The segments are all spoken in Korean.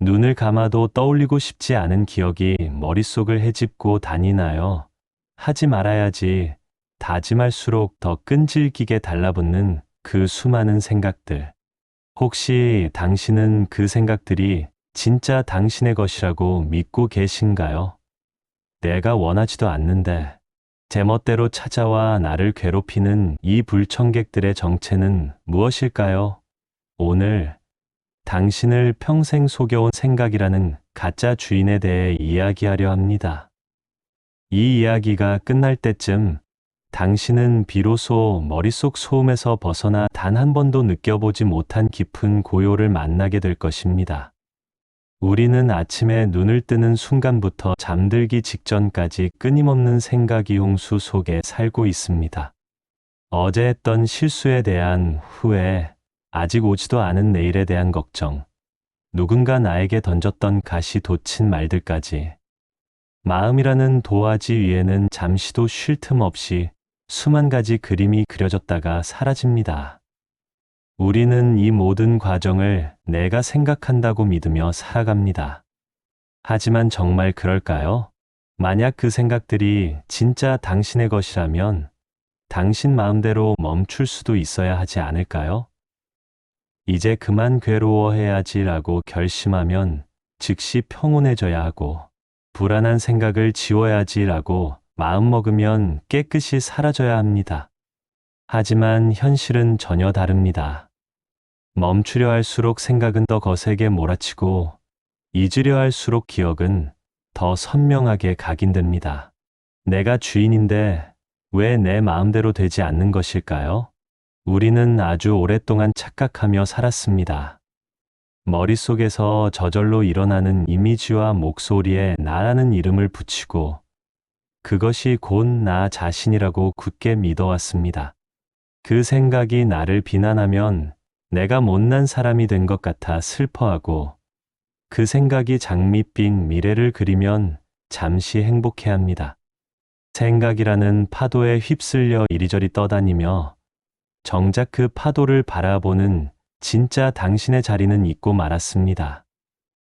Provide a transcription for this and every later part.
눈을 감아도 떠올리고 싶지 않은 기억이 머릿속을 헤집고 다니나요? 하지 말아야지 다짐할수록 더 끈질기게 달라붙는 그 수많은 생각들. 혹시 당신은 그 생각들이 진짜 당신의 것이라고 믿고 계신가요? 내가 원하지도 않는데 제멋대로 찾아와 나를 괴롭히는 이 불청객들의 정체는 무엇일까요? 오늘 당신을 평생 속여온 생각이라는 가짜 주인에 대해 이야기하려 합니다. 이 이야기가 끝날 때쯤 당신은 비로소 머릿속 소음에서 벗어나 단 한 번도 느껴보지 못한 깊은 고요를 만나게 될 것입니다. 우리는 아침에 눈을 뜨는 순간부터 잠들기 직전까지 끊임없는 생각이 홍수 속에 살고 있습니다. 어제 했던 실수에 대한 후회, 아직 오지도 않은 내일에 대한 걱정, 누군가 나에게 던졌던 가시 돋친 말들까지. 마음이라는 도화지 위에는 잠시도 쉴 틈 없이 수만 가지 그림이 그려졌다가 사라집니다. 우리는 이 모든 과정을 내가 생각한다고 믿으며 살아갑니다. 하지만 정말 그럴까요? 만약 그 생각들이 진짜 당신의 것이라면 당신 마음대로 멈출 수도 있어야 하지 않을까요? 이제 그만 괴로워해야지라고 결심하면 즉시 평온해져야 하고, 불안한 생각을 지워야지라고 마음먹으면 깨끗이 사라져야 합니다. 하지만 현실은 전혀 다릅니다. 멈추려 할수록 생각은 더 거세게 몰아치고, 잊으려 할수록 기억은 더 선명하게 각인됩니다. 내가 주인인데 왜 내 마음대로 되지 않는 것일까요? 우리는 아주 오랫동안 착각하며 살았습니다. 머릿속에서 저절로 일어나는 이미지와 목소리에 나라는 이름을 붙이고, 그것이 곧 나 자신이라고 굳게 믿어왔습니다. 그 생각이 나를 비난하면 내가 못난 사람이 된 것 같아 슬퍼하고, 그 생각이 장밋빛 미래를 그리면 잠시 행복해합니다. 생각이라는 파도에 휩쓸려 이리저리 떠다니며 정작 그 파도를 바라보는 진짜 당신의 자리는 잊고 말았습니다.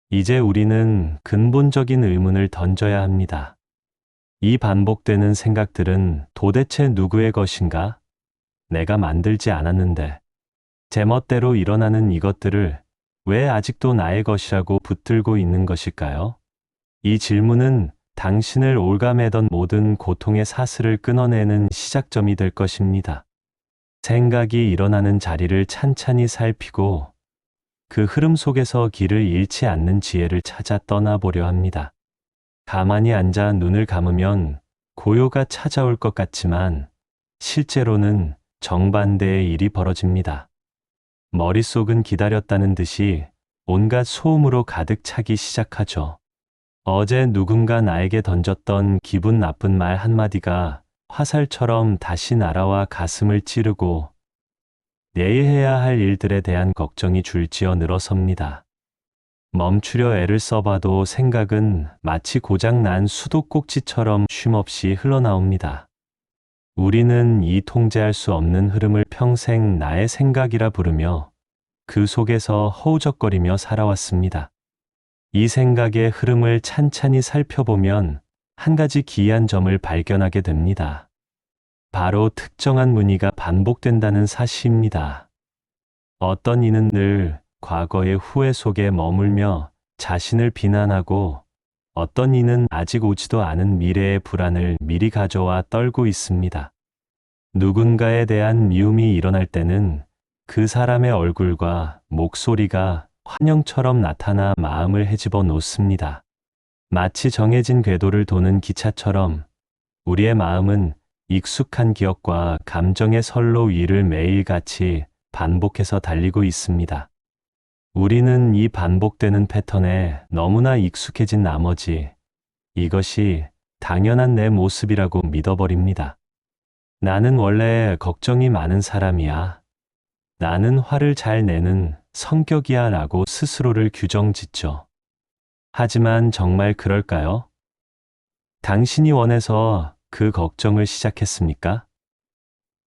이제 우리는 근본적인 의문을 던져야 합니다. 이 반복되는 생각들은 도대체 누구의 것인가? 내가 만들지 않았는데. 제멋대로 일어나는 이것들을 왜 아직도 나의 것이라고 붙들고 있는 것일까요? 이 질문은 당신을 올가매던 모든 고통의 사슬을 끊어내는 시작점이 될 것입니다. 생각이 일어나는 자리를 찬찬히 살피고 그 흐름 속에서 길을 잃지 않는 지혜를 찾아 떠나보려 합니다. 가만히 앉아 눈을 감으면 고요가 찾아올 것 같지만 실제로는 정반대의 일이 벌어집니다. 머릿속은 기다렸다는 듯이 온갖 소음으로 가득 차기 시작하죠. 어제 누군가 나에게 던졌던 기분 나쁜 말 한마디가 화살처럼 다시 날아와 가슴을 찌르고 내일 해야 할 일들에 대한 걱정이 줄지어 늘어섭니다. 멈추려 애를 써봐도 생각은 마치 고장난 수도꼭지처럼 쉼없이 흘러나옵니다. 우리는 이 통제할 수 없는 흐름을 평생 나의 생각이라 부르며 그 속에서 허우적거리며 살아왔습니다. 이 생각의 흐름을 찬찬히 살펴보면 한 가지 기이한 점을 발견하게 됩니다. 바로 특정한 문의가 반복된다는 사실입니다. 어떤 이는 늘 과거의 후회 속에 머물며 자신을 비난하고, 어떤 이는 아직 오지도 않은 미래의 불안을 미리 가져와 떨고 있습니다. 누군가에 대한 미움이 일어날 때는 그 사람의 얼굴과 목소리가 환영처럼 나타나 마음을 헤집어 놓습니다. 마치 정해진 궤도를 도는 기차처럼 우리의 마음은 익숙한 기억과 감정의 선로 위를 매일같이 반복해서 달리고 있습니다. 우리는 이 반복되는 패턴에 너무나 익숙해진 나머지 이것이 당연한 내 모습이라고 믿어버립니다. 나는 원래 걱정이 많은 사람이야. 나는 화를 잘 내는 성격이야 라고 스스로를 규정짓죠. 하지만 정말 그럴까요? 당신이 원해서 그 걱정을 시작했습니까?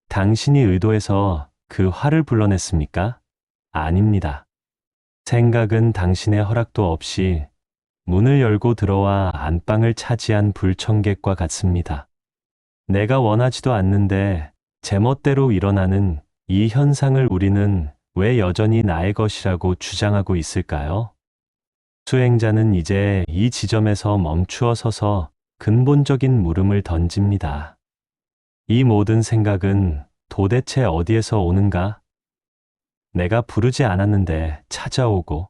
당신이 의도해서 그 화를 불러냈습니까? 아닙니다. 생각은 당신의 허락도 없이 문을 열고 들어와 안방을 차지한 불청객과 같습니다. 내가 원하지도 않는데 제멋대로 일어나는 이 현상을 우리는 왜 여전히 나의 것이라고 주장하고 있을까요? 수행자는 이제 이 지점에서 멈추어 서서 근본적인 물음을 던집니다. 이 모든 생각은 도대체 어디에서 오는가? 내가 부르지 않았는데 찾아오고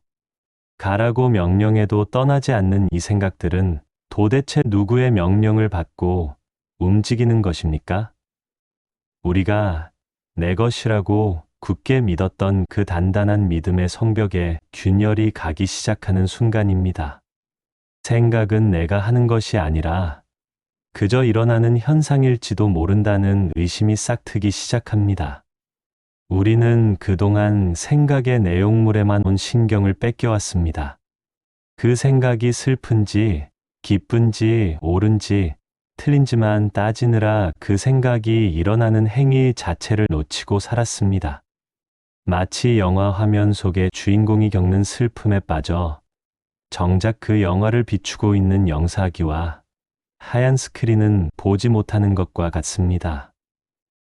가라고 명령해도 떠나지 않는 이 생각들은 도대체 누구의 명령을 받고 움직이는 것입니까? 우리가 내 것이라고 굳게 믿었던 그 단단한 믿음의 성벽에 균열이 가기 시작하는 순간입니다. 생각은 내가 하는 것이 아니라 그저 일어나는 현상일지도 모른다는 의심이 싹트기 시작합니다. 우리는 그동안 생각의 내용물에만 온 신경을 뺏겨왔습니다. 그 생각이 슬픈지, 기쁜지, 옳은지, 틀린지만 따지느라 그 생각이 일어나는 행위 자체를 놓치고 살았습니다. 마치 영화 화면 속의 주인공이 겪는 슬픔에 빠져 정작 그 영화를 비추고 있는 영사기와 하얀 스크린은 보지 못하는 것과 같습니다.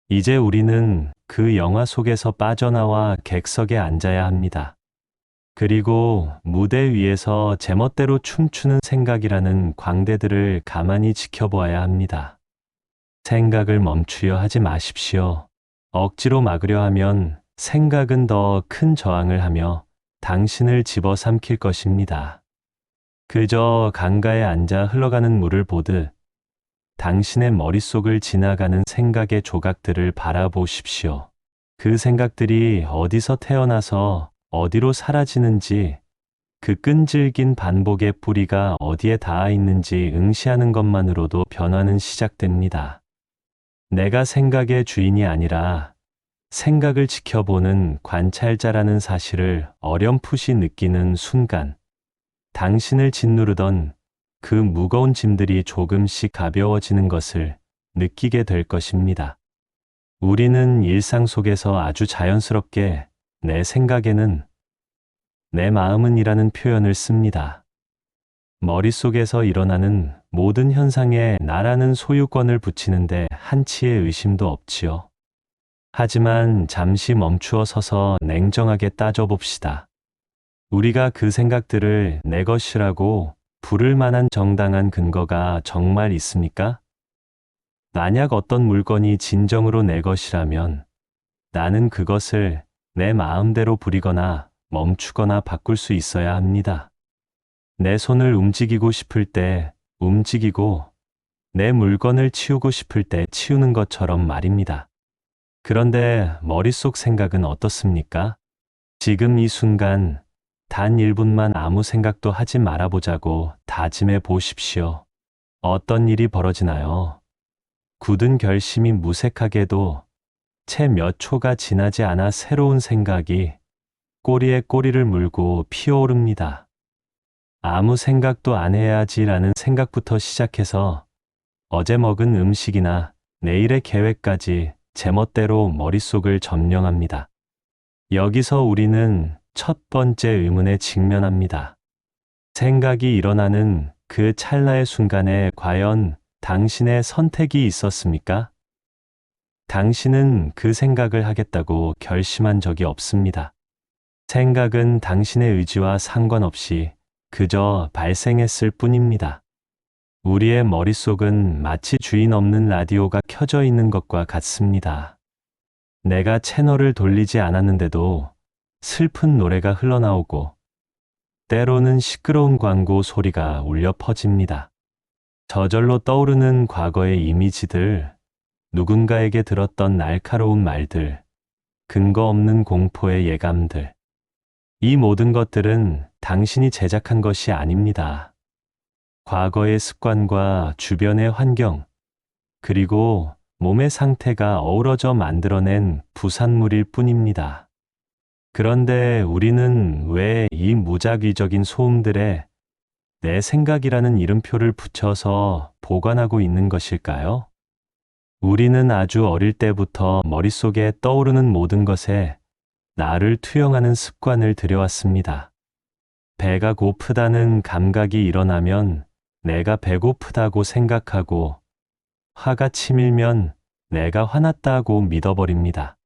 이제 우리는 그 영화 속에서 빠져나와 객석에 앉아야 합니다. 그리고 무대 위에서 제멋대로 춤추는 생각이라는 광대들을 가만히 지켜보아야 합니다. 생각을 멈추려 하지 마십시오. 억지로 막으려 하면 생각은 더 큰 저항을 하며 당신을 집어삼킬 것입니다. 그저 강가에 앉아 흘러가는 물을 보듯 당신의 머릿속을 지나가는 생각의 조각들을 바라보십시오. 그 생각들이 어디서 태어나서 어디로 사라지는지, 그 끈질긴 반복의 뿌리가 어디에 닿아 있는지 응시하는 것만으로도 변화는 시작됩니다. 내가 생각의 주인이 아니라 생각을 지켜보는 관찰자라는 사실을 어렴풋이 느끼는 순간, 당신을 짓누르던 그 무거운 짐들이 조금씩 가벼워지는 것을 느끼게 될 것입니다. 우리는 일상 속에서 아주 자연스럽게 내 생각에는 내 마음은 이라는 표현을 씁니다. 머릿속에서 일어나는 모든 현상에 나라는 소유권을 붙이는데 한치의 의심도 없지요. 하지만 잠시 멈추어 서서 냉정하게 따져봅시다. 우리가 그 생각들을 내 것이라고 부를 만한 정당한 근거가 정말 있습니까? 만약 어떤 물건이 진정으로 내 것이라면 나는 그것을 내 마음대로 부리거나 멈추거나 바꿀 수 있어야 합니다. 내 손을 움직이고 싶을 때 움직이고 내 물건을 치우고 싶을 때 치우는 것처럼 말입니다. 그런데 머릿속 생각은 어떻습니까? 지금 이 순간 단 1분만 아무 생각도 하지 말아보자고 다짐해 보십시오. 어떤 일이 벌어지나요? 굳은 결심이 무색하게도 채 몇 초가 지나지 않아 새로운 생각이 꼬리에 꼬리를 물고 피어오릅니다. 아무 생각도 안 해야지라는 생각부터 시작해서 어제 먹은 음식이나 내일의 계획까지 제멋대로 머릿속을 점령합니다. 여기서 우리는 첫 번째 의문에 직면합니다. 생각이 일어나는 그 찰나의 순간에 과연 당신의 선택이 있었습니까? 당신은 그 생각을 하겠다고 결심한 적이 없습니다. 생각은 당신의 의지와 상관없이 그저 발생했을 뿐입니다. 우리의 머릿속은 마치 주인 없는 라디오가 켜져 있는 것과 같습니다. 내가 채널을 돌리지 않았는데도 슬픈 노래가 흘러나오고 때로는 시끄러운 광고 소리가 울려 퍼집니다. 저절로 떠오르는 과거의 이미지들, 누군가에게 들었던 날카로운 말들, 근거 없는 공포의 예감들. 이 모든 것들은 당신이 제작한 것이 아닙니다. 과거의 습관과 주변의 환경, 그리고 몸의 상태가 어우러져 만들어낸 부산물일 뿐입니다. 그런데 우리는 왜 이 무작위적인 소음들에 내 생각이라는 이름표를 붙여서 보관하고 있는 것일까요? 우리는 아주 어릴 때부터 머릿속에 떠오르는 모든 것에 나를 투영하는 습관을 들여왔습니다. 배가 고프다는 감각이 일어나면 내가 배고프다고 생각하고, 화가 치밀면 내가 화났다고 믿어버립니다.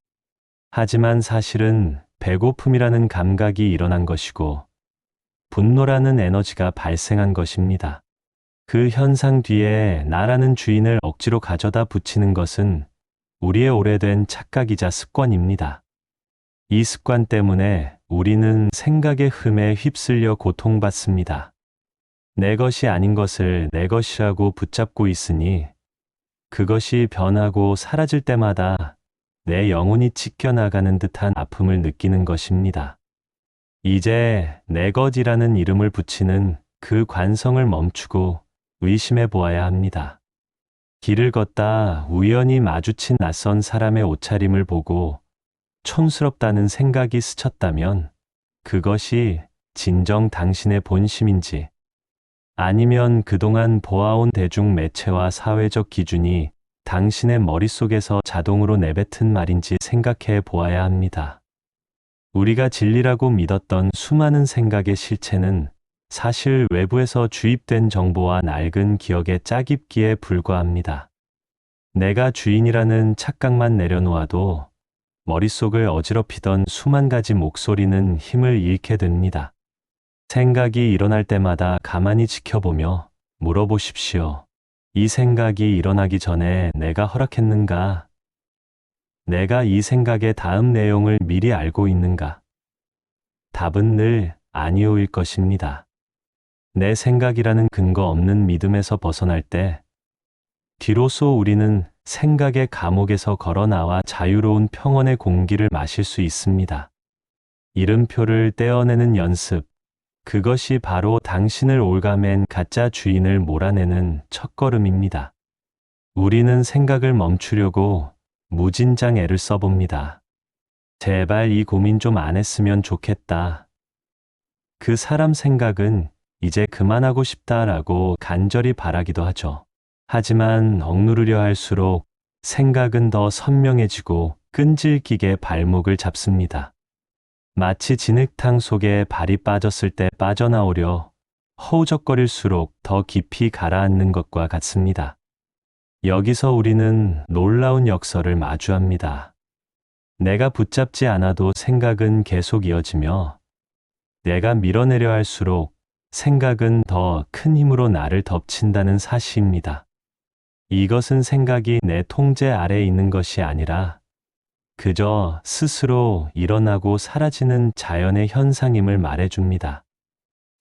하지만 사실은 배고픔이라는 감각이 일어난 것이고, 분노라는 에너지가 발생한 것입니다. 그 현상 뒤에 나라는 주인을 억지로 가져다 붙이는 것은 우리의 오래된 착각이자 습관입니다. 이 습관 때문에 우리는 생각의 흠에 휩쓸려 고통받습니다. 내 것이 아닌 것을 내 것이라고 붙잡고 있으니 그것이 변하고 사라질 때마다 내 영혼이 찢겨나가는 듯한 아픔을 느끼는 것입니다. 이제 내 것이라는 이름을 붙이는 그 관성을 멈추고 의심해 보아야 합니다. 길을 걷다 우연히 마주친 낯선 사람의 옷차림을 보고 촌스럽다는 생각이 스쳤다면 그것이 진정 당신의 본심인지, 아니면 그동안 보아온 대중 매체와 사회적 기준이 당신의 머릿속에서 자동으로 내뱉은 말인지 생각해 보아야 합니다. 우리가 진리라고 믿었던 수많은 생각의 실체는 사실 외부에서 주입된 정보와 낡은 기억의 짜깁기에 불과합니다. 내가 주인이라는 착각만 내려놓아도 머릿속을 어지럽히던 수만 가지 목소리는 힘을 잃게 됩니다. 생각이 일어날 때마다 가만히 지켜보며 물어보십시오. 이 생각이 일어나기 전에 내가 허락했는가? 내가 이 생각의 다음 내용을 미리 알고 있는가? 답은 늘 아니오일 것입니다. 내 생각이라는 근거 없는 믿음에서 벗어날 때, 비로소 우리는 생각의 감옥에서 걸어 나와 자유로운 평온의 공기를 마실 수 있습니다. 이름표를 떼어내는 연습, 그것이 바로 당신을 올가맨 가짜 주인을 몰아내는 첫걸음입니다. 우리는 생각을 멈추려고 무진장 애를 써봅니다. 제발 이 고민 좀 안 했으면 좋겠다. 그 사람 생각은 이제 그만하고 싶다라고 간절히 바라기도 하죠. 하지만 억누르려 할수록 생각은 더 선명해지고 끈질기게 발목을 잡습니다. 마치 진흙탕 속에 발이 빠졌을 때 빠져나오려 허우적거릴수록 더 깊이 가라앉는 것과 같습니다. 여기서 우리는 놀라운 역설을 마주합니다. 내가 붙잡지 않아도 생각은 계속 이어지며, 내가 밀어내려 할수록 생각은 더 큰 힘으로 나를 덮친다는 사실입니다. 이것은 생각이 내 통제 아래에 있는 것이 아니라 그저 스스로 일어나고 사라지는 자연의 현상임을 말해줍니다.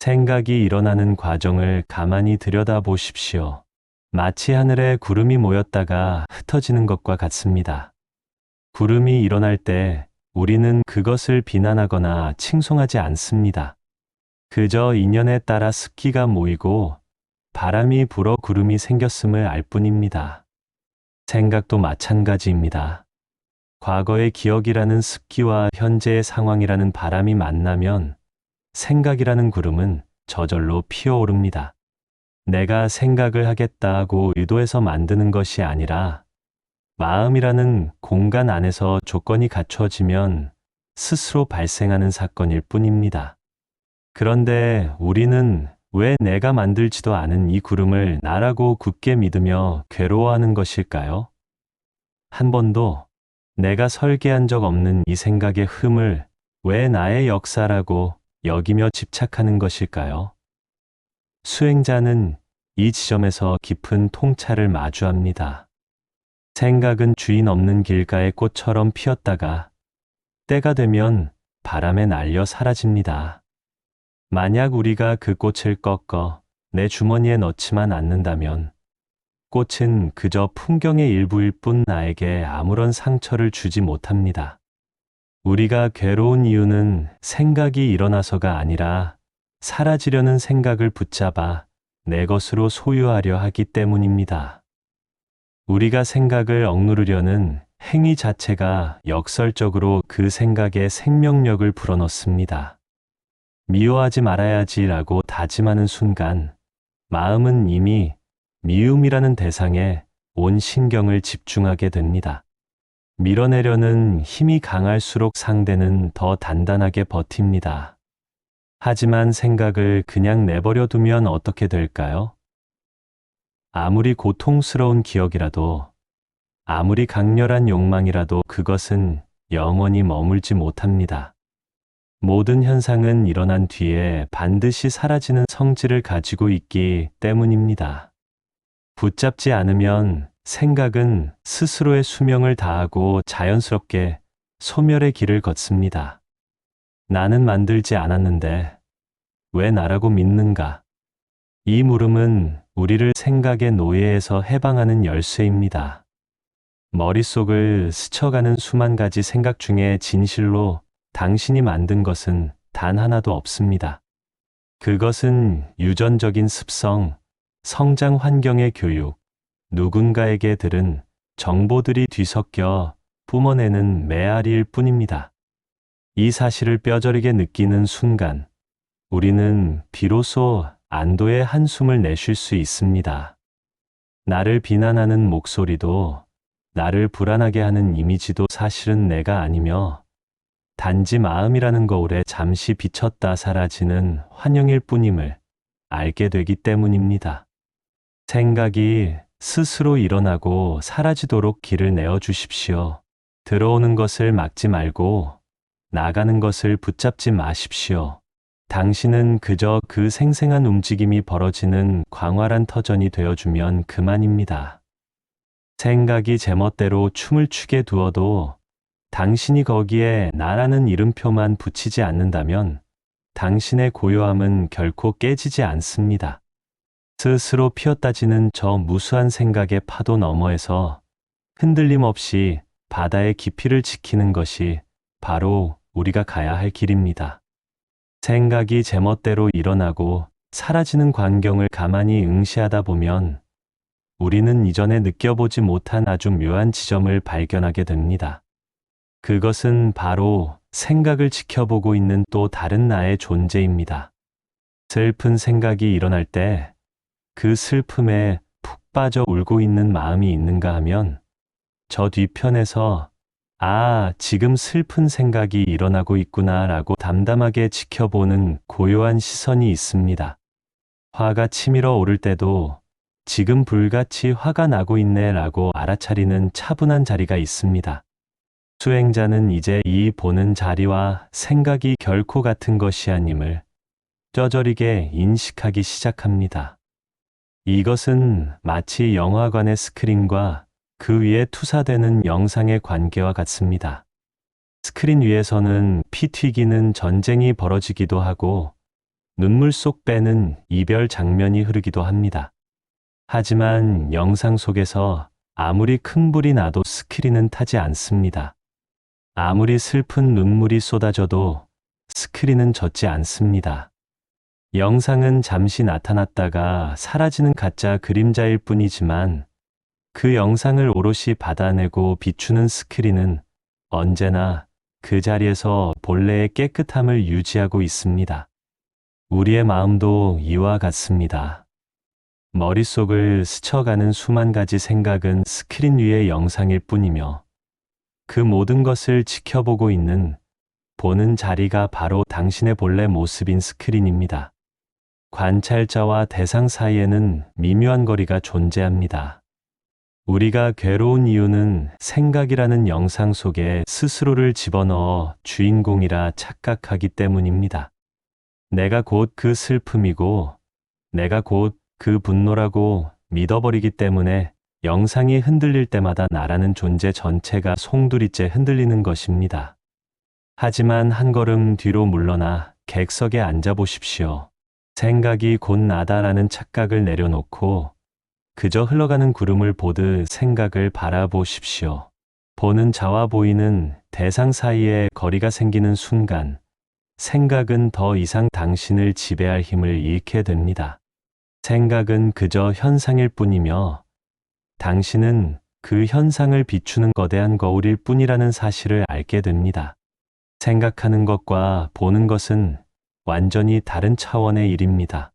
생각이 일어나는 과정을 가만히 들여다보십시오. 마치 하늘에 구름이 모였다가 흩어지는 것과 같습니다. 구름이 일어날 때 우리는 그것을 비난하거나 칭송하지 않습니다. 그저 인연에 따라 습기가 모이고 바람이 불어 구름이 생겼음을 알 뿐입니다. 생각도 마찬가지입니다. 과거의 기억이라는 습기와 현재의 상황이라는 바람이 만나면 생각이라는 구름은 저절로 피어오릅니다. 내가 생각을 하겠다고 의도해서 만드는 것이 아니라 마음이라는 공간 안에서 조건이 갖춰지면 스스로 발생하는 사건일 뿐입니다. 그런데 우리는 왜 내가 만들지도 않은 이 구름을 나라고 굳게 믿으며 괴로워하는 것일까요? 한 번도 내가 설계한 적 없는 이 생각의 흠을 왜 나의 역사라고 여기며 집착하는 것일까요? 수행자는 이 지점에서 깊은 통찰을 마주합니다. 생각은 주인 없는 길가의 꽃처럼 피었다가 때가 되면 바람에 날려 사라집니다. 만약 우리가 그 꽃을 꺾어 내 주머니에 넣지만 않는다면 꽃은 그저 풍경의 일부일 뿐 나에게 아무런 상처를 주지 못합니다. 우리가 괴로운 이유는 생각이 일어나서가 아니라 사라지려는 생각을 붙잡아 내 것으로 소유하려 하기 때문입니다. 우리가 생각을 억누르려는 행위 자체가 역설적으로 그 생각에 생명력을 불어넣습니다. 미워하지 말아야지라고 다짐하는 순간 마음은 이미 미움이라는 대상에 온 신경을 집중하게 됩니다. 밀어내려는 힘이 강할수록 상대는 더 단단하게 버팁니다. 하지만 생각을 그냥 내버려 두면 어떻게 될까요? 아무리 고통스러운 기억이라도, 아무리 강렬한 욕망이라도 그것은 영원히 머물지 못합니다. 모든 현상은 일어난 뒤에 반드시 사라지는 성질을 가지고 있기 때문입니다. 붙잡지 않으면 생각은 스스로의 수명을 다하고 자연스럽게 소멸의 길을 걷습니다. 나는 만들지 않았는데 왜 나라고 믿는가? 이 물음은 우리를 생각의 노예에서 해방하는 열쇠입니다. 머릿속을 스쳐가는 수만 가지 생각 중에 진실로 당신이 만든 것은 단 하나도 없습니다. 그것은 유전적인 습성, 성장 환경의 교육, 누군가에게 들은 정보들이 뒤섞여 뿜어내는 메아리일 뿐입니다. 이 사실을 뼈저리게 느끼는 순간, 우리는 비로소 안도의 한숨을 내쉴 수 있습니다. 나를 비난하는 목소리도, 나를 불안하게 하는 이미지도 사실은 내가 아니며, 단지 마음이라는 거울에 잠시 비쳤다 사라지는 환영일 뿐임을 알게 되기 때문입니다. 생각이 스스로 일어나고 사라지도록 길을 내어 주십시오. 들어오는 것을 막지 말고 나가는 것을 붙잡지 마십시오. 당신은 그저 그 생생한 움직임이 벌어지는 광활한 터전이 되어주면 그만입니다. 생각이 제멋대로 춤을 추게 두어도 당신이 거기에 나라는 이름표만 붙이지 않는다면 당신의 고요함은 결코 깨지지 않습니다. 스스로 피어다지는 저 무수한 생각의 파도 너머에서 흔들림 없이 바다의 깊이를 지키는 것이 바로 우리가 가야 할 길입니다. 생각이 제멋대로 일어나고 사라지는 광경을 가만히 응시하다 보면 우리는 이전에 느껴보지 못한 아주 묘한 지점을 발견하게 됩니다. 그것은 바로 생각을 지켜보고 있는 또 다른 나의 존재입니다. 슬픈 생각이 일어날 때 그 슬픔에 푹 빠져 울고 있는 마음이 있는가 하면 저 뒤편에서 지금 슬픈 생각이 일어나고 있구나 라고 담담하게 지켜보는 고요한 시선이 있습니다. 화가 치밀어 오를 때도 지금 불같이 화가 나고 있네 라고 알아차리는 차분한 자리가 있습니다. 수행자는 이제 이 보는 자리와 생각이 결코 같은 것이 아님을 뼈저리게 인식하기 시작합니다. 이것은 마치 영화관의 스크린과 그 위에 투사되는 영상의 관계와 같습니다. 스크린 위에서는 피 튀기는 전쟁이 벌어지기도 하고 눈물 쏙 빼는 이별 장면이 흐르기도 합니다. 하지만 영상 속에서 아무리 큰 불이 나도 스크린은 타지 않습니다. 아무리 슬픈 눈물이 쏟아져도 스크린은 젖지 않습니다. 영상은 잠시 나타났다가 사라지는 가짜 그림자일 뿐이지만 그 영상을 오롯이 받아내고 비추는 스크린은 언제나 그 자리에서 본래의 깨끗함을 유지하고 있습니다. 우리의 마음도 이와 같습니다. 머릿속을 스쳐가는 수만 가지 생각은 스크린 위의 영상일 뿐이며 그 모든 것을 지켜보고 있는 보는 자리가 바로 당신의 본래 모습인 스크린입니다. 관찰자와 대상 사이에는 미묘한 거리가 존재합니다. 우리가 괴로운 이유는 생각이라는 영상 속에 스스로를 집어넣어 주인공이라 착각하기 때문입니다. 내가 곧 그 슬픔이고 내가 곧 그 분노라고 믿어버리기 때문에 영상이 흔들릴 때마다 나라는 존재 전체가 송두리째 흔들리는 것입니다. 하지만 한 걸음 뒤로 물러나 객석에 앉아 보십시오. 생각이 곧 나다라는 착각을 내려놓고 그저 흘러가는 구름을 보듯 생각을 바라보십시오. 보는 자와 보이는 대상 사이에 거리가 생기는 순간 생각은 더 이상 당신을 지배할 힘을 잃게 됩니다. 생각은 그저 현상일 뿐이며 당신은 그 현상을 비추는 거대한 거울일 뿐이라는 사실을 알게 됩니다. 생각하는 것과 보는 것은 완전히 다른 차원의 일입니다.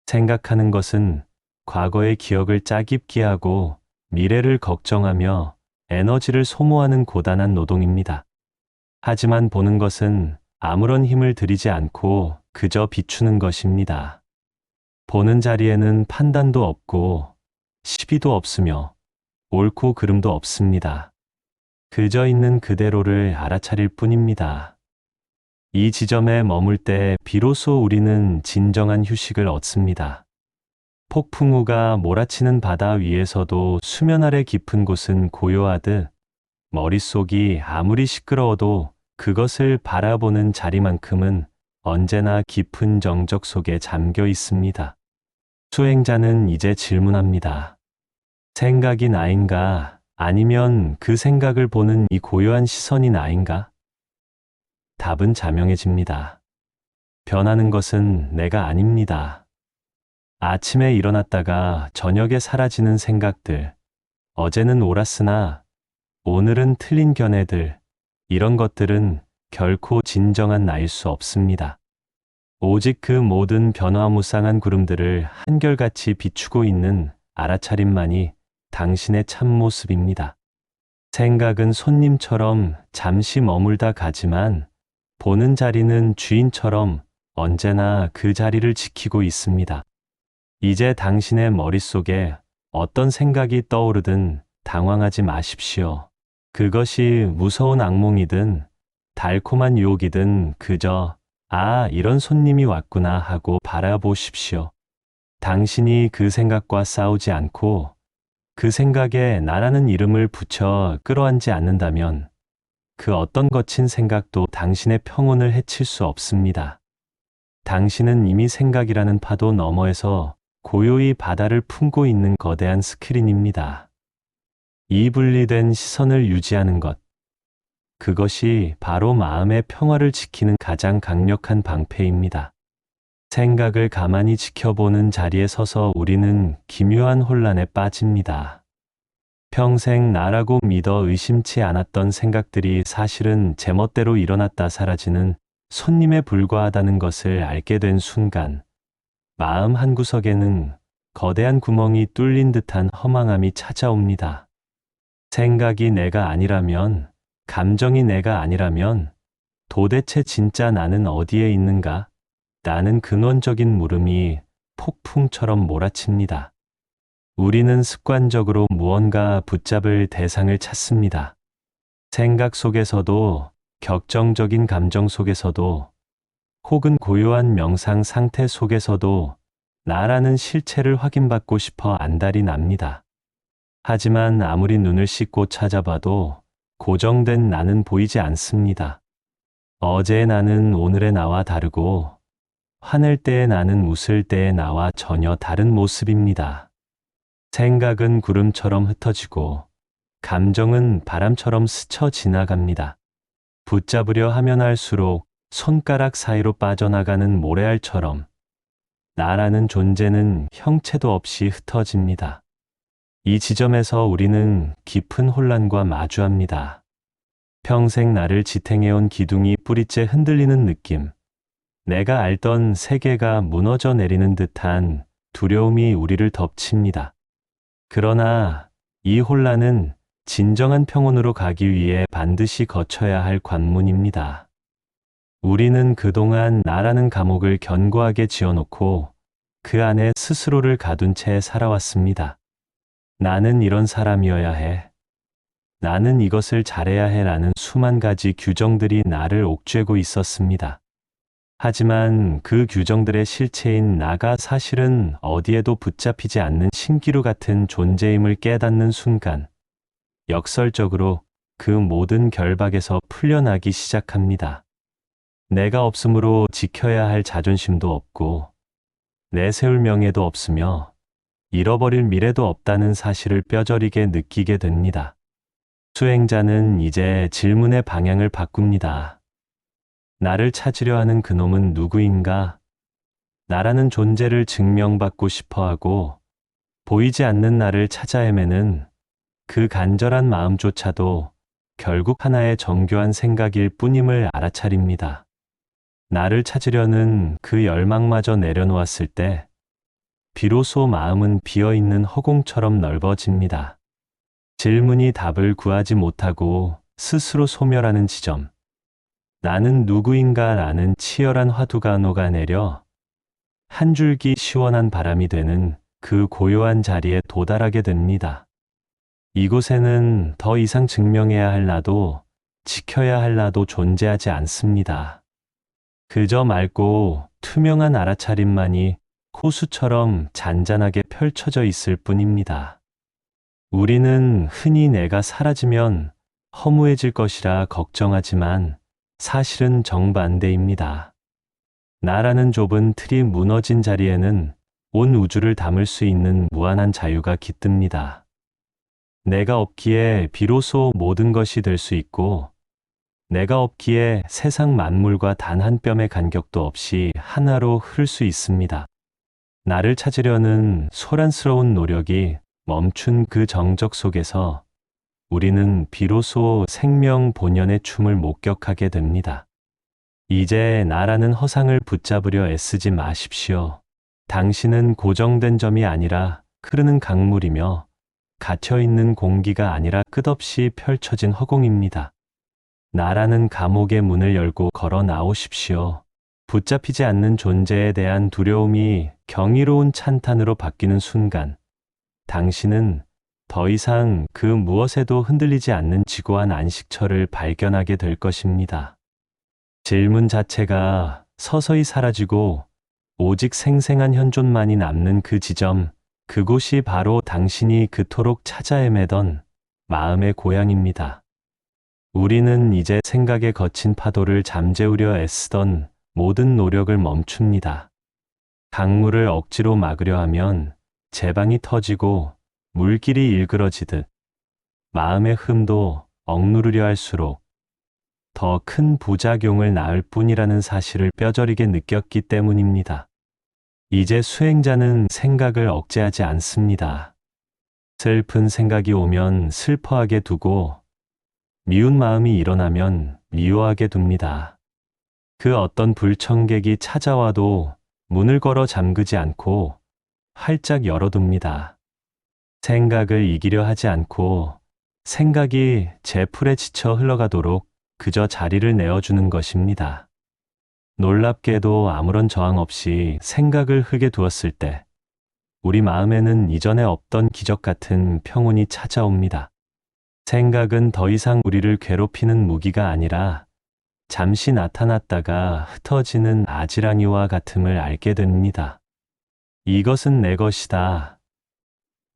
생각하는 것은 과거의 기억을 짜깁기 하고 미래를 걱정하며 에너지를 소모하는 고단한 노동입니다. 하지만 보는 것은 아무런 힘을 들이지 않고 그저 비추는 것입니다. 보는 자리에는 판단도 없고 시비도 없으며 옳고 그름도 없습니다. 그저 있는 그대로를 알아차릴 뿐입니다. 이 지점에 머물 때 비로소 우리는 진정한 휴식을 얻습니다. 폭풍우가 몰아치는 바다 위에서도 수면 아래 깊은 곳은 고요하듯 머릿속이 아무리 시끄러워도 그것을 바라보는 자리만큼은 언제나 깊은 정적 속에 잠겨 있습니다. 수행자는 이제 질문합니다. 생각이 나인가? 아니면 그 생각을 보는 이 고요한 시선이 나인가? 답은 자명해집니다. 변하는 것은 내가 아닙니다. 아침에 일어났다가 저녁에 사라지는 생각들, 어제는 옳았으나 오늘은 틀린 견해들, 이런 것들은 결코 진정한 나일 수 없습니다. 오직 그 모든 변화무쌍한 구름들을 한결같이 비추고 있는 알아차림만이 당신의 참모습입니다. 생각은 손님처럼 잠시 머물다 가지만 보는 자리는 주인처럼 언제나 그 자리를 지키고 있습니다. 이제 당신의 머릿속에 어떤 생각이 떠오르든 당황하지 마십시오. 그것이 무서운 악몽이든 달콤한 유혹이든 그저 아, 이런 손님이 왔구나 하고 바라보십시오. 당신이 그 생각과 싸우지 않고 그 생각에 나라는 이름을 붙여 끌어안지 않는다면 그 어떤 거친 생각도 당신의 평온을 해칠 수 없습니다. 당신은 이미 생각이라는 파도 너머에서 고요히 바다를 품고 있는 거대한 스크린입니다. 이 분리된 시선을 유지하는 것, 그것이 바로 마음의 평화를 지키는 가장 강력한 방패입니다. 생각을 가만히 지켜보는 자리에 서서 우리는 기묘한 혼란에 빠집니다. 평생 나라고 믿어 의심치 않았던 생각들이 사실은 제멋대로 일어났다 사라지는 손님에 불과하다는 것을 알게 된 순간, 마음 한구석에는 거대한 구멍이 뚫린 듯한 허망함이 찾아옵니다. 생각이 내가 아니라면, 감정이 내가 아니라면 도대체 진짜 나는 어디에 있는가? 라는 근원적인 물음이 폭풍처럼 몰아칩니다. 우리는 습관적으로 무언가 붙잡을 대상을 찾습니다. 생각 속에서도, 격정적인 감정 속에서도, 혹은 고요한 명상 상태 속에서도 나라는 실체를 확인받고 싶어 안달이 납니다. 하지만 아무리 눈을 씻고 찾아봐도 고정된 나는 보이지 않습니다. 어제의 나는 오늘의 나와 다르고 화낼 때의 나는 웃을 때의 나와 전혀 다른 모습입니다. 생각은 구름처럼 흩어지고 감정은 바람처럼 스쳐 지나갑니다. 붙잡으려 하면 할수록 손가락 사이로 빠져나가는 모래알처럼 나라는 존재는 형체도 없이 흩어집니다. 이 지점에서 우리는 깊은 혼란과 마주합니다. 평생 나를 지탱해온 기둥이 뿌리째 흔들리는 느낌, 내가 알던 세계가 무너져 내리는 듯한 두려움이 우리를 덮칩니다. 그러나 이 혼란은 진정한 평온으로 가기 위해 반드시 거쳐야 할 관문입니다. 우리는 그동안 나라는 감옥을 견고하게 지어놓고 그 안에 스스로를 가둔 채 살아왔습니다. 나는 이런 사람이어야 해. 나는 이것을 잘해야 해라는 수만 가지 규정들이 나를 옥죄고 있었습니다. 하지만 그 규정들의 실체인 나가 사실은 어디에도 붙잡히지 않는 신기루 같은 존재임을 깨닫는 순간, 역설적으로 그 모든 결박에서 풀려나기 시작합니다. 내가 없으므로 지켜야 할 자존심도 없고, 내세울 명예도 없으며, 잃어버릴 미래도 없다는 사실을 뼈저리게 느끼게 됩니다. 수행자는 이제 질문의 방향을 바꿉니다. 나를 찾으려 하는 그놈은 누구인가? 나라는 존재를 증명받고 싶어하고 보이지 않는 나를 찾아 헤매는 그 간절한 마음조차도 결국 하나의 정교한 생각일 뿐임을 알아차립니다. 나를 찾으려는 그 열망마저 내려놓았을 때 비로소 마음은 비어있는 허공처럼 넓어집니다. 질문이 답을 구하지 못하고 스스로 소멸하는 지점, 나는 누구인가 라는 치열한 화두가 녹아내려 한 줄기 시원한 바람이 되는 그 고요한 자리에 도달하게 됩니다. 이곳에는 더 이상 증명해야 할 나도 지켜야 할 나도 존재하지 않습니다. 그저 맑고 투명한 알아차림만이 호수처럼 잔잔하게 펼쳐져 있을 뿐입니다. 우리는 흔히 내가 사라지면 허무해질 것이라 걱정하지만 사실은 정반대입니다. 나라는 좁은 틀이 무너진 자리에는 온 우주를 담을 수 있는 무한한 자유가 깃듭니다. 내가 없기에 비로소 모든 것이 될 수 있고, 내가 없기에 세상 만물과 단 한 뼘의 간격도 없이 하나로 흐를 수 있습니다. 나를 찾으려는 소란스러운 노력이 멈춘 그 정적 속에서 우리는 비로소 생명 본연의 춤을 목격하게 됩니다. 이제 나라는 허상을 붙잡으려 애쓰지 마십시오. 당신은 고정된 점이 아니라 흐르는 강물이며 갇혀있는 공기가 아니라 끝없이 펼쳐진 허공입니다. 나라는 감옥의 문을 열고 걸어 나오십시오. 붙잡히지 않는 존재에 대한 두려움이 경이로운 찬탄으로 바뀌는 순간, 당신은 더 이상 그 무엇에도 흔들리지 않는 지고한 안식처를 발견하게 될 것입니다. 질문 자체가 서서히 사라지고 오직 생생한 현존만이 남는 그 지점, 그곳이 바로 당신이 그토록 찾아 헤매던 마음의 고향입니다. 우리는 이제 생각의 거친 파도를 잠재우려 애쓰던 모든 노력을 멈춥니다. 강물을 억지로 막으려 하면 제방이 터지고 물길이 일그러지듯 마음의 흠도 억누르려 할수록 더 큰 부작용을 낳을 뿐이라는 사실을 뼈저리게 느꼈기 때문입니다. 이제 수행자는 생각을 억제하지 않습니다. 슬픈 생각이 오면 슬퍼하게 두고 미운 마음이 일어나면 미워하게 둡니다. 그 어떤 불청객이 찾아와도 문을 걸어 잠그지 않고 활짝 열어둡니다. 생각을 이기려 하지 않고 생각이 제 풀에 지쳐 흘러가도록 그저 자리를 내어주는 것입니다. 놀랍게도 아무런 저항 없이 생각을 흐게 두었을 때 우리 마음에는 이전에 없던 기적 같은 평온이 찾아옵니다. 생각은 더 이상 우리를 괴롭히는 무기가 아니라 잠시 나타났다가 흩어지는 아지랑이와 같음을 알게 됩니다. 이것은 내 것이다.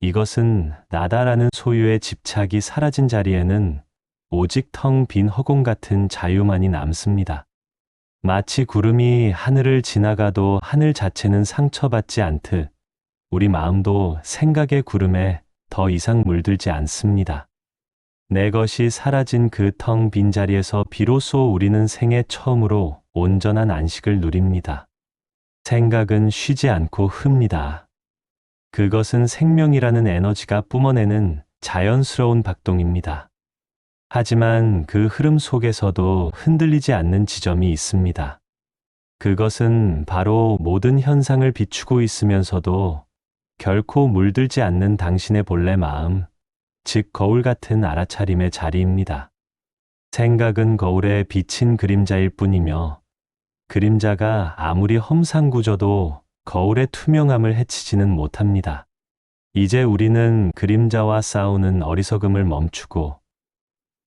이것은 나다라는 소유의 집착이 사라진 자리에는 오직 텅 빈 허공 같은 자유만이 남습니다. 마치 구름이 하늘을 지나가도 하늘 자체는 상처받지 않듯 우리 마음도 생각의 구름에 더 이상 물들지 않습니다. 내 것이 사라진 그 텅 빈 자리에서 비로소 우리는 생애 처음으로 온전한 안식을 누립니다. 생각은 쉬지 않고 흡니다. 그것은 생명이라는 에너지가 뿜어내는 자연스러운 박동입니다. 하지만 그 흐름 속에서도 흔들리지 않는 지점이 있습니다. 그것은 바로 모든 현상을 비추고 있으면서도 결코 물들지 않는 당신의 본래 마음, 즉 거울 같은 알아차림의 자리입니다. 생각은 거울에 비친 그림자일 뿐이며 그림자가 아무리 험상궂어도 거울의 투명함을 해치지는 못합니다. 이제 우리는 그림자와 싸우는 어리석음을 멈추고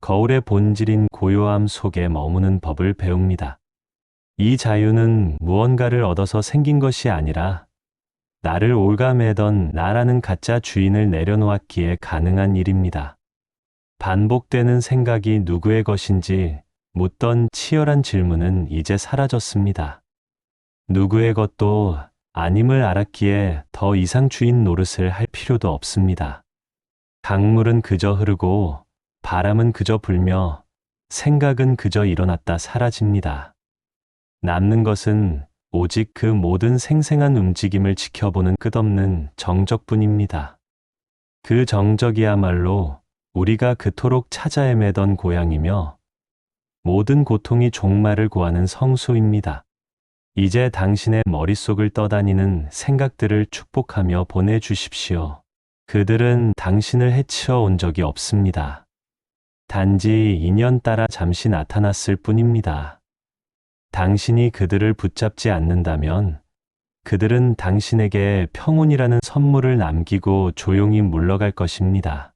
거울의 본질인 고요함 속에 머무는 법을 배웁니다. 이 자유는 무언가를 얻어서 생긴 것이 아니라 나를 올가매던 나라는 가짜 주인을 내려놓았기에 가능한 일입니다. 반복되는 생각이 누구의 것인지 묻던 치열한 질문은 이제 사라졌습니다. 누구의 것도 아님을 알았기에 더 이상 주인 노릇을 할 필요도 없습니다. 강물은 그저 흐르고 바람은 그저 불며 생각은 그저 일어났다 사라집니다. 남는 것은 오직 그 모든 생생한 움직임을 지켜보는 끝없는 정적뿐입니다. 그 정적이야말로 우리가 그토록 찾아 헤매던 고향이며 모든 고통이 종말을 구하는 성소입니다. 이제 당신의 머릿속을 떠다니는 생각들을 축복하며 보내주십시오. 그들은 당신을 해치러 온 적이 없습니다. 단지 인연 따라 잠시 나타났을 뿐입니다. 당신이 그들을 붙잡지 않는다면 그들은 당신에게 평온이라는 선물을 남기고 조용히 물러갈 것입니다.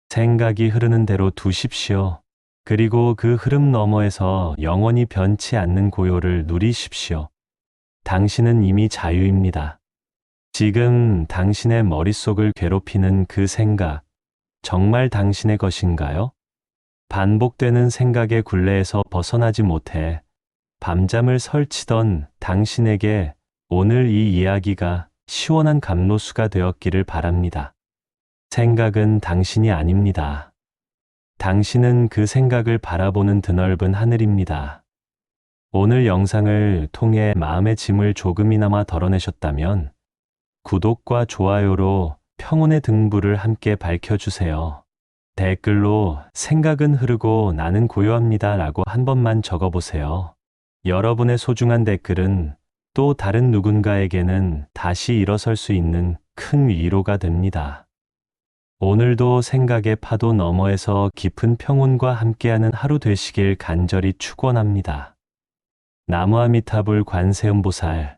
생각이 흐르는 대로 두십시오. 그리고 그 흐름 너머에서 영원히 변치 않는 고요를 누리십시오. 당신은 이미 자유입니다. 지금 당신의 머릿속을 괴롭히는 그 생각, 정말 당신의 것인가요? 반복되는 생각의 굴레에서 벗어나지 못해 밤잠을 설치던 당신에게 오늘 이 이야기가 시원한 감로수가 되었기를 바랍니다. 생각은 당신이 아닙니다. 당신은 그 생각을 바라보는 드넓은 하늘입니다. 오늘 영상을 통해 마음의 짐을 조금이나마 덜어내셨다면 구독과 좋아요로 평온의 등불을 함께 밝혀주세요. 댓글로 생각은 흐르고 나는 고요합니다 라고 한 번만 적어보세요. 여러분의 소중한 댓글은 또 다른 누군가에게는 다시 일어설 수 있는 큰 위로가 됩니다. 오늘도 생각의 파도 너머에서 깊은 평온과 함께하는 하루 되시길 간절히 축원합니다. 나무아미타불 관세음보살